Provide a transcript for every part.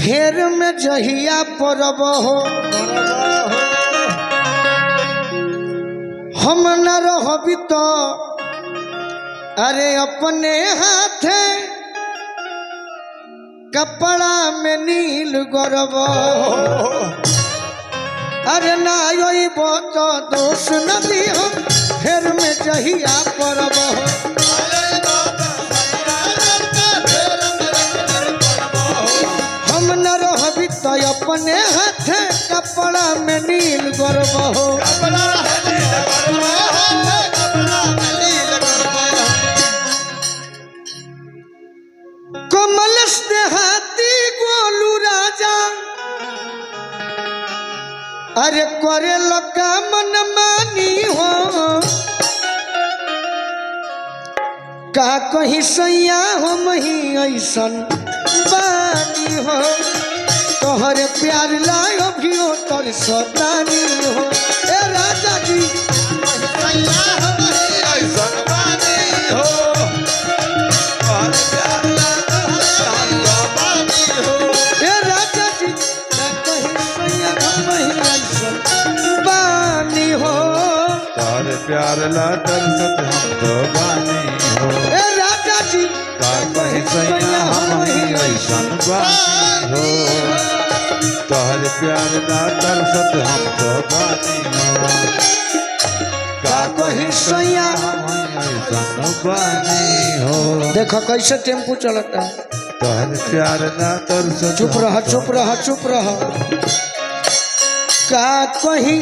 फेर में जहिया परब हो हम न रहबी तो अरे अपने हाथे कपड़ा में नील गरब अरे ना तो दोष न दी हम फेर में जहिया परब हो हम न रहबी तो अपने हाथे कपड़ा में नील गरब हो कमल हाथी गोलू राजा अरे करे लका मन मानी हो का कहीं सैया हो मही ऐसन बानी हो तोहरे प्यार लायो भियो तर सतानी हो ए राजा जी सैया हो मही ऐसन बानी हो प्यार ला तरसत हम तो बानी हो ए राजा जी का कहीं सैया हम ही ऐसन बानी हो तोहर प्यार ला तरसत हम तो बानी हो का कहीं सैया हम ही ऐसन बानी हो देखो कैसे टेम्पू चलता तोहर प्यार ला तरसत चुप रह चुप रह चुप रह का कहीं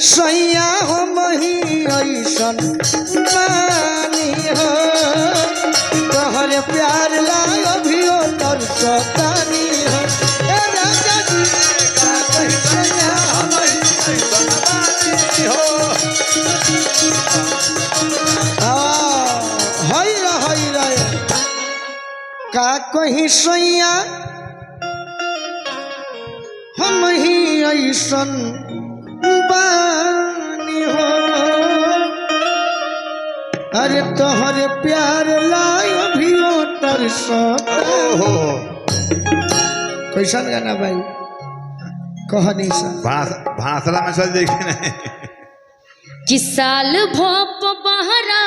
सैया हो मही ऐसन मानी हो तोहरे प्यार लायो भियो तर सतानी हो ए राजा जी का कहीं सैया हो मही ऐसन मानी हो हई रे का कहीं सैया हम ही ऐसन बानी हो अरे तोहरे प्यार लायो भियो तर सतानी कैसन गाना भाई कहनी सा भाषला में चल देखी नहीं कि साल भोप बहरा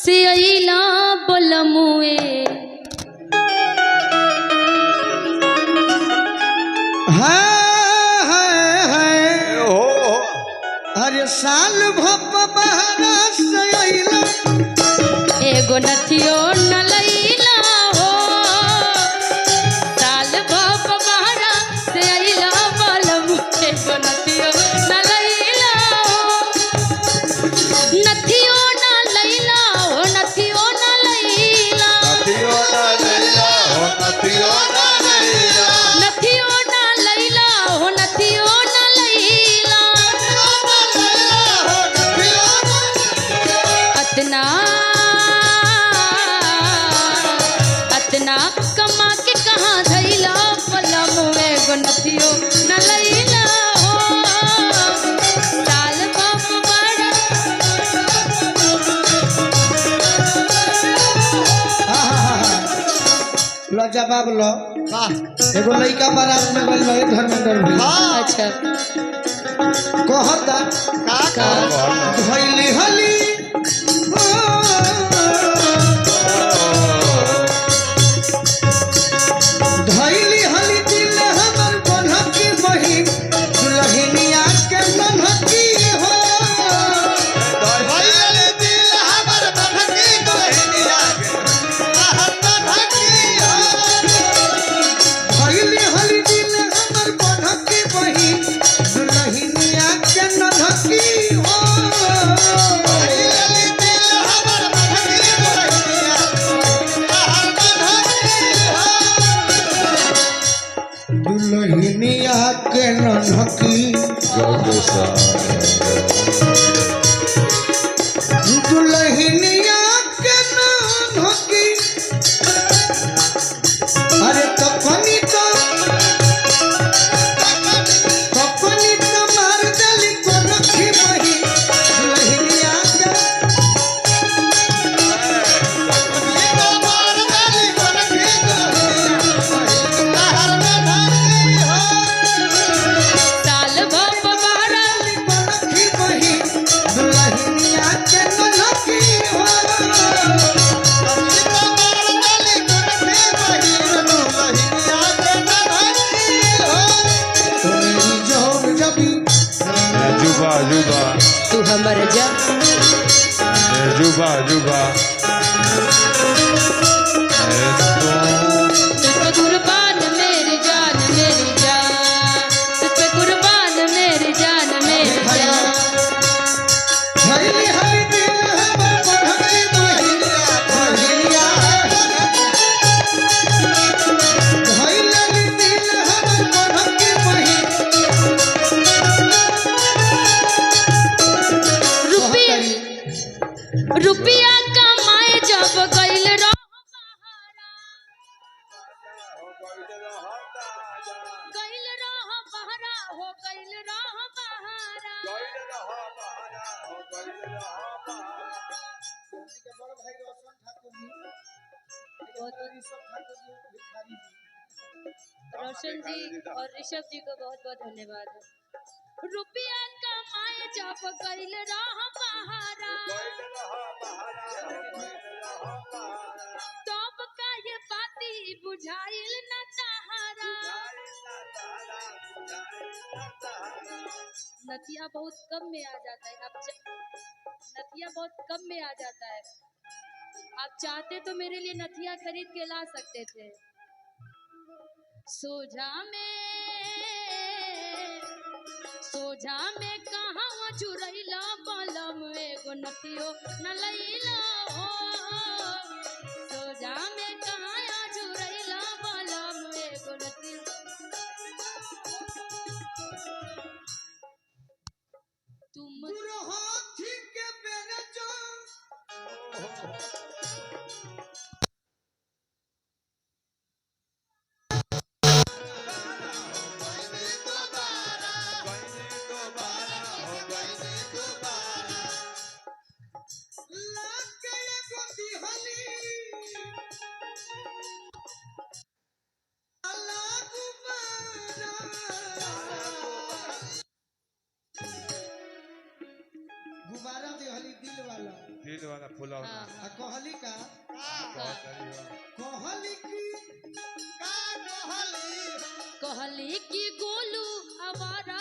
से अइला बलमुए अरे साल भप बहरा से अइला एगो नथियो न लैला हो साल भप बहरा से अइला बलमुए एगो नथियो न लैला हो नथियो न लैला हो नथियो न लैला नथियो ना लैला हो नथियो ना लैला नथियो न लैला हो नथियो न लैला अतना कमा के कहाँ धैला पलम में नथियो न लैला हो साल बाप बड़ा लो जवाब लो एगो लड़का बारात में गइल रहे धर्मेंद्र भाई अच्छा कहता का धइली हली धइली हली दिल हमर बनहकी बहिन दुल्हनिया के बनहकी हो धइली दिल हमर बनहकी बहिनिया के बनहकी हो धइली हली दिल हमर बनहकी बहिन दुल्हनिया के बनहकी हो धइली दिल हमर बनहकी बहिनिया दुल्हनिया के नन्हकी दुल्हनिया के नन्हकी अरे तपनी तो मार दली को रखी बही दुल्हनिया के मार दली को रखी गजब जुबा जुबा तुझ पे कुर्बान मेरी जान मेरी जान, तुझ पे कुर्बान मेरी जान मेरी जान। धैली हरि दिल हमर पढ़ई महिया महिया धैली दिल हमर पढ़ई महिया। रुपया कमाए जब गइल रह बहारा, गइल रह बहारा हो गइल रह बहारा। बड़ भाई रोशन ठाकुर जी बहुत ऋषभ ठाकुर जी भिखारी जी रोशन जी और ऋषभ जी को बहुत बहुत धन्यवाद। रुपया कमाए जब गइल रह बहारा, तब का ये बाती बुझाइल न तहारा। नथिया बहुत कम में आ जाता है, नथिया बहुत कम में आ जाता है। आप चाहते तो मेरे लिए नथिया खरीद के ला सकते थे। सोझा में कहाँ चुरैला बलम एगो नथियो न लैला हो। सोझा में कहाँ चुरैला बलम एगो नथियो। तुम हाथी के बेरा जो गुब्बारा देहली दिल वाला फुला हाँ, आ कहली का कहली की का कहली कि गोलू आवारा।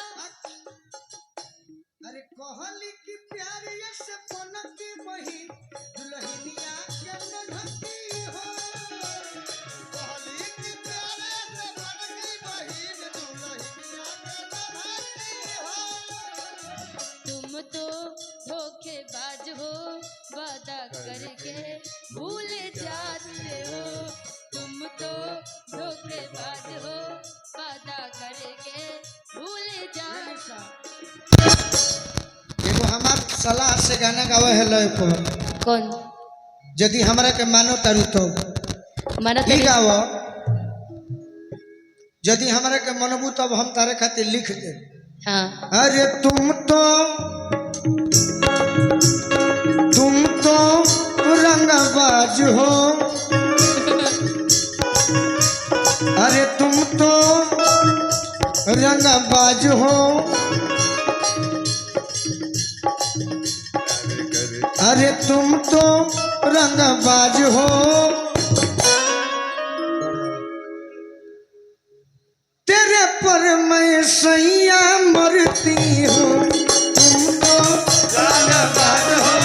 अरे कहली की प्यारिया से पनकी बही दुल्हनिया के नढ़की हो। कहली की प्यारे से पनकी बही दुल्हनिया के नढ़की हो। तुम तो धोखेबाज हो, वादा करके भूल जाते हो। तुम तो धोखेबाज हो, वादा करके भूल जाते। एगो हमार सलाह से गाना गावे है लय पर कौन यदि हमरा के मानो तारू तो माना ई गावो। यदि हमरा के मनबू तब हम तारे खातिर लिख दे। हाँ अरे तुम तो रंगबाज हो। अरे तुम तो रंगबाज हो। अरे तुम तो रंगबाज हो। तेरे पर मैं सैया मरती हूँ। तुम तो रंगबाज हो।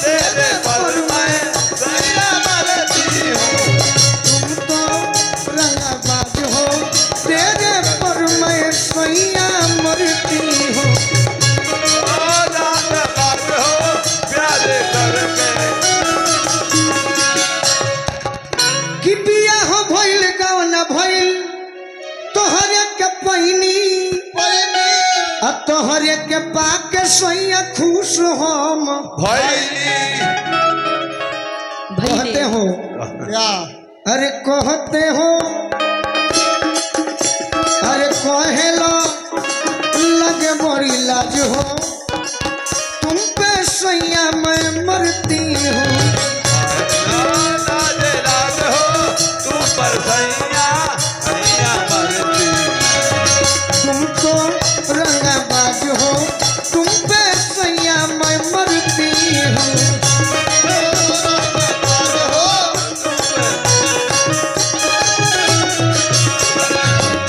तेरे पर मैं सैया मरती हूँ। तुम तो रंगबाज हो। तेरे पर मैं सैया मरती हूँ। कि बियाह भइल गौना भइल तोहरे के पहिनी आ तोहरे के पाके सैया खुश हम कहते हो। अरे कहते हो अरे कहेला लगे बड़ी लाज हो। तुम पे सैया मैं मरती हूँ। तुम तो रंगबाज हो। तुम पे सैया मैं मरती हूँ।